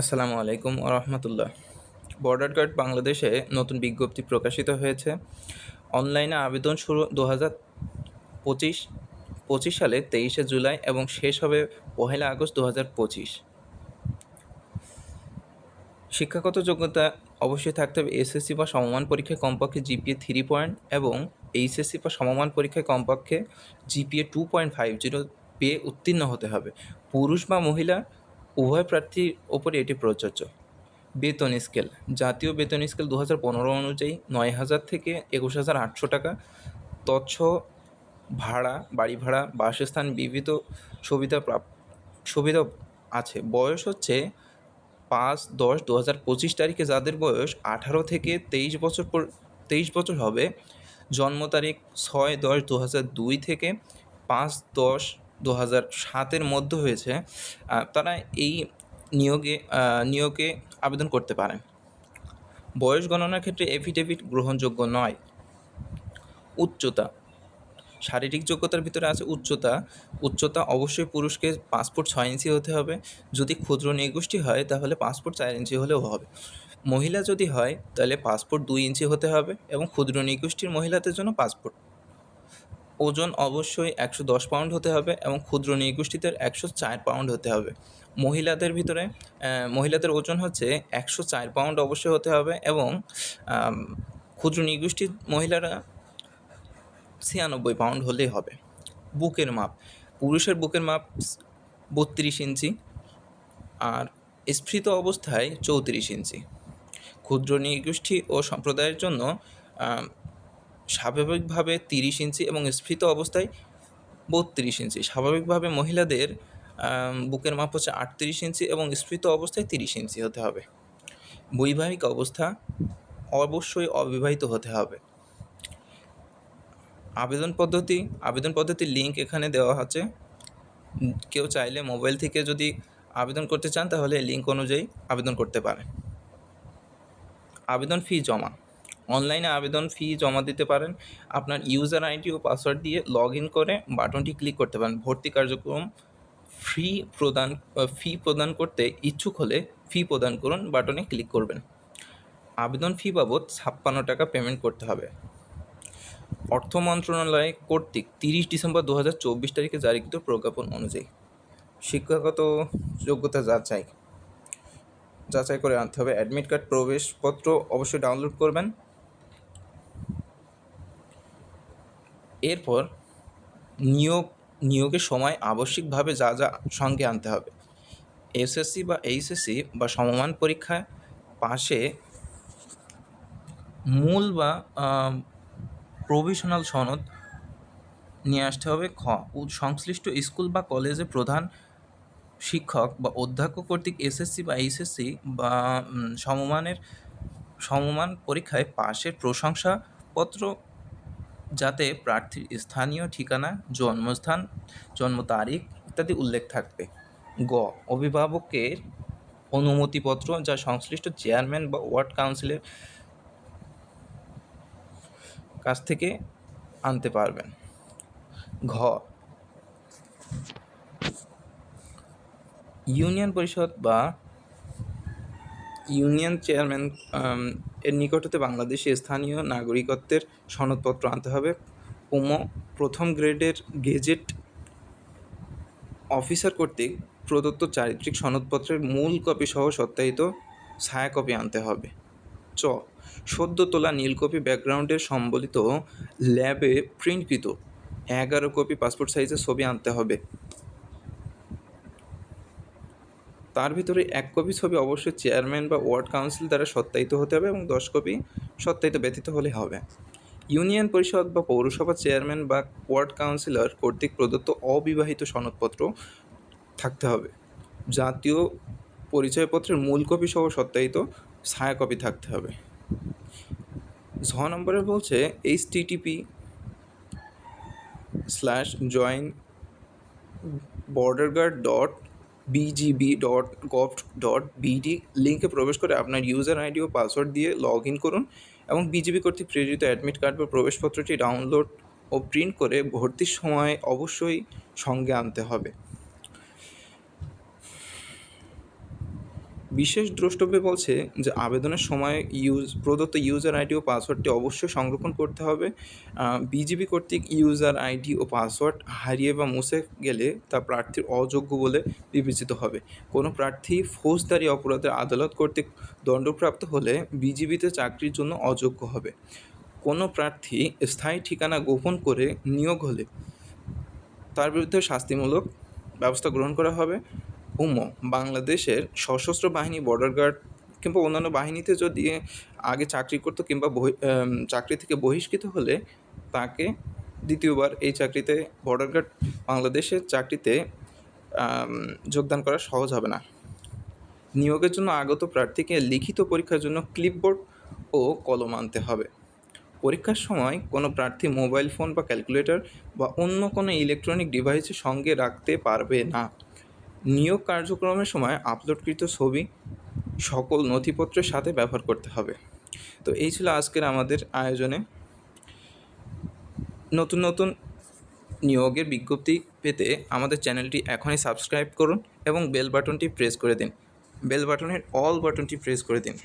আসসালামু আলাইকুম রহমতুল্লাহ। Border guard বাংলাদেশে নতুন বিজ্ঞপ্তি প্রকাশিত হয়েছে। অনলাইনে আবেদন শুরু 2025 পঁচিশ সালে 23শে জুলাই এবং শেষ হবে 1লা আগস্ট 2025। শিক্ষাগত যোগ্যতা অবশ্যই থাকতে হবে এসএসসি বা সমমান পরীক্ষায় কমপক্ষে জিপিএ 3 পয়েন্ট এবং এইচএসসি বা সমমান পরীক্ষায় কমপক্ষে জিপিএ 2.50 পেয়ে উত্তীর্ণ হতে হবে। পুরুষ বা মহিলা উভয় প্রার্থীর ওপরে এটি প্রযোজ্য। বেতন স্কেল: জাতীয় বেতন স্কেল 2015 অনুযায়ী 9,000 থেকে 21,800 টাকা। তৎস ভাড়া, বাড়ি ভাড়া, বাসস্থান বিবিধ সুবিধা সুবিধা আছে। বয়স হচ্ছে 5/10/2025 তারিখে যাদের বয়স 18 থেকে 23 বছর হবে। জন্ম তারিখ 6/10/2002 থেকে 5/10/2007 মধ্যে হয়েছে, তারা এই নিয়োগে আবেদন করতে পারেন। বয়স গণনার ক্ষেত্রে এফিডেভিট গ্রহণযোগ্য নয়। উচ্চতা: শারীরিক যোগ্যতার ভিতরে আছে উচ্চতা অবশ্যই পুরুষকে পাসপোর্ট 6 ইঞ্চি হতে হবে। যদি ক্ষুদ্র নৃগোষ্ঠী হয় তাহলে পাসপোর্ট 4 ইঞ্চি হলেও হবে। মহিলা যদি হয় তাহলে পাসপোর্ট 2 ইঞ্চি হতে হবে এবং ক্ষুদ্র নৃগোষ্ঠীর মহিলাদের জন্য পাসপোর্ট। ওজন অবশ্যই 110 পাউন্ড হতে হবে এবং ক্ষুদ্র নৃগোষ্ঠীদের 104 পাউন্ড হতে হবে। মহিলাদের ওজন হচ্ছে 104 পাউন্ড অবশ্যই হতে হবে এবং ক্ষুদ্র নৃগোষ্ঠীর মহিলারা 96 পাউন্ড হলেই হবে। বুকের মাপ: পুরুষের বুকের মাপ 32 ইঞ্চি আর স্ফীত অবস্থায় 34 ইঞ্চি। ক্ষুদ্র নৃগোষ্ঠী ও সম্প্রদায়ের জন্য স্বাভাবিকভাবে 30 ইঞ্চি এবং স্ফীত অবস্থায় 32 ইঞ্চি। স্বাভাবিকভাবে মহিলাদের বুকের মাপ হচ্ছে 38 ইঞ্চি এবং স্ফীত অবস্থায় 30 ইঞ্চি হতে হবে। বৈবাহিক অবস্থা: অবশ্যই অবিবাহিত হতে হবে। আবেদন পদ্ধতির লিঙ্ক এখানে দেওয়া আছে। কেউ চাইলে মোবাইল থেকে যদি আবেদন করতে চান তাহলে লিঙ্ক অনুযায়ী আবেদন করতে পারেন। আবেদন ফি জমা: অনলাইনে আবেদন ফি জমা দিতে পারেন। আপনার ইউজার আইডি ও পাসওয়ার্ড দিয়ে লগ ইন করে বাটনটি ক্লিক করতে পারেন। ভর্তি কার্যক্রম ফি প্রদান করতে ইচ্ছুক হলে ফি প্রদান করুন বাটনে ক্লিক করবেন। আবেদন ফি বাবদ 56 টাকা পেমেন্ট করতে হবে। অর্থ মন্ত্রণালয় কর্তৃক 30 ডিসেম্বর 2024 তারিখে জারিকৃত প্রজ্ঞাপন অনুযায়ী শিক্ষাগত যোগ্যতা যাচাই করে আনতে হবে। অ্যাডমিট কার্ড, প্রবেশপত্র অবশ্যই ডাউনলোড করবেন। এরপর নিয়োগের সময় আবশ্যিকভাবে যা সঙ্গে আনতে হবে: এসএসসি বা এইচএসসি বা সমমান পরীক্ষায় পাশে মূল বা প্রভিশনাল সনদ নিয়ে আসতে হবে। সংশ্লিষ্ট স্কুল বা কলেজে প্রধান শিক্ষক বা অধ্যক্ষ কর্তৃক এসএসসি বা এইচএসসি বা সমমান পরীক্ষায় পাশের প্রশংসাপত্র, যাতে প্রার্থীর স্থানীয় ঠিকানা, জন্মস্থান, জন্ম তারিখ ইত্যাদি উল্লেখ থাকবে। অভিভাবকের অনুমতিপত্র, যা সংশ্লিষ্ট চেয়ারম্যান বা ওয়ার্ড কাউন্সিলের কাছ থেকে আনতে পারবেন। ইউনিয়ন পরিষদ বা ইউনিয়ন চেয়ারম্যান এর নিকট হতে বাংলাদেশে স্থানীয় নাগরিকত্বের সনদপত্র আনতে হবে। প্রথম গ্রেডের গেজেট অফিসার কর্তৃক প্রদত্ত চারিত্রিক সনদপত্রের মূল কপি সহ সত্যায়িত ছায়াকপি আনতে হবে। সদ্য তোলা নীলকপি ব্যাকগ্রাউন্ডের সম্বলিত ল্যাবে প্রিন্টকৃত 11 কপি পাসপোর্ট সাইজের ছবি আনতে হবে। তার ভিতরে 1 কপি ছবি অবশ্যই চেয়ারম্যান বা ওয়ার্ড কাউন্সিল দ্বারা সত্যায়িত হতে হবে এবং 10 কপি সত্যায়িত ব্যতীত হলে হবে। ইউনিয়ন পরিষদ বা পৌরসভা চেয়ারম্যান বা ওয়ার্ড কাউন্সিলর কর্তৃক প্রদত্ত অবিবাহিত সনদপত্র থাকতে হবে। জাতীয় পরিচয়পত্রের মূল কপি সহ সত্যায়িত ছায়াকপি থাকতে হবে। নম্বরে বলছে http://join.borderguard.bgb.gov.bd লিঙ্কে প্রবেশ করে আপনার ইউজার আইডি ও পাসওয়ার্ড দিয়ে লগ ইন করুন এবং বিজিবি কর্তৃক প্রেরিত অ্যাডমিট কার্ড বা প্রবেশপত্রটি ডাউনলোড ও প্রিন্ট করে ভর্তির সময় অবশ্যই সঙ্গে আনতে হবে। বিশেষ দ্রষ্টব্য বলছে যে আবেদনের সময় প্রদত্ত ইউজার আইডি ও পাসওয়ার্ডটি অবশ্যই সংরক্ষণ করতে হবে। বিজিবি কর্তৃক ইউজার আইডি ও পাসওয়ার্ড হারিয়ে বা মুছে গেলে তা প্রার্থীর অযোগ্য বলে বিবেচিত হবে। কোনো প্রার্থী ফৌজদারি অপরাধের আদালত কর্তৃক দণ্ডপ্রাপ্ত হলে বিজিবিতে চাকরির জন্য অযোগ্য হবে। কোনো প্রার্থী স্থায়ী ঠিকানা গোপন করে নিয়োগ হলে তার বিরুদ্ধে শাস্তিমূলক ব্যবস্থা গ্রহণ করা হবে। বাংলাদেশের সশস্ত্র বাহিনী, বর্ডার গার্ড কিংবা অন্যান্য বাহিনীতে যদি আগে চাকরি করতো কিংবা চাকরি থেকে বহিষ্কৃত হলে তাকে দ্বিতীয়বার এই চাকরিতে, বর্ডার গার্ড বাংলাদেশের চাকরিতে যোগদান করা সহজ হবে না। নিয়োগের জন্য আগত প্রার্থীকে লিখিত পরীক্ষার জন্য ক্লিপবোর্ড ও কলম আনতে হবে। পরীক্ষার সময় কোনো প্রার্থী মোবাইল ফোন বা ক্যালকুলেটর বা অন্য কোনো ইলেকট্রনিক ডিভাইসের সঙ্গে রাখতে পারবে না। নিয়োগ কার্যক্রমের সময় আপলোডকৃত ছবি সকল নথিপত্রের সাথে ব্যবহার করতে হবে। তো এই ছিল আজকের আমাদের আয়োজনে। নতুন নতুন নিয়োগের বিজ্ঞপ্তি পেতে আমাদের চ্যানেলটি এখনই সাবস্ক্রাইব করুন এবং বেল বাটনটি প্রেস করে দিন। বেল বাটনের অল বাটনটি প্রেস করে দিন।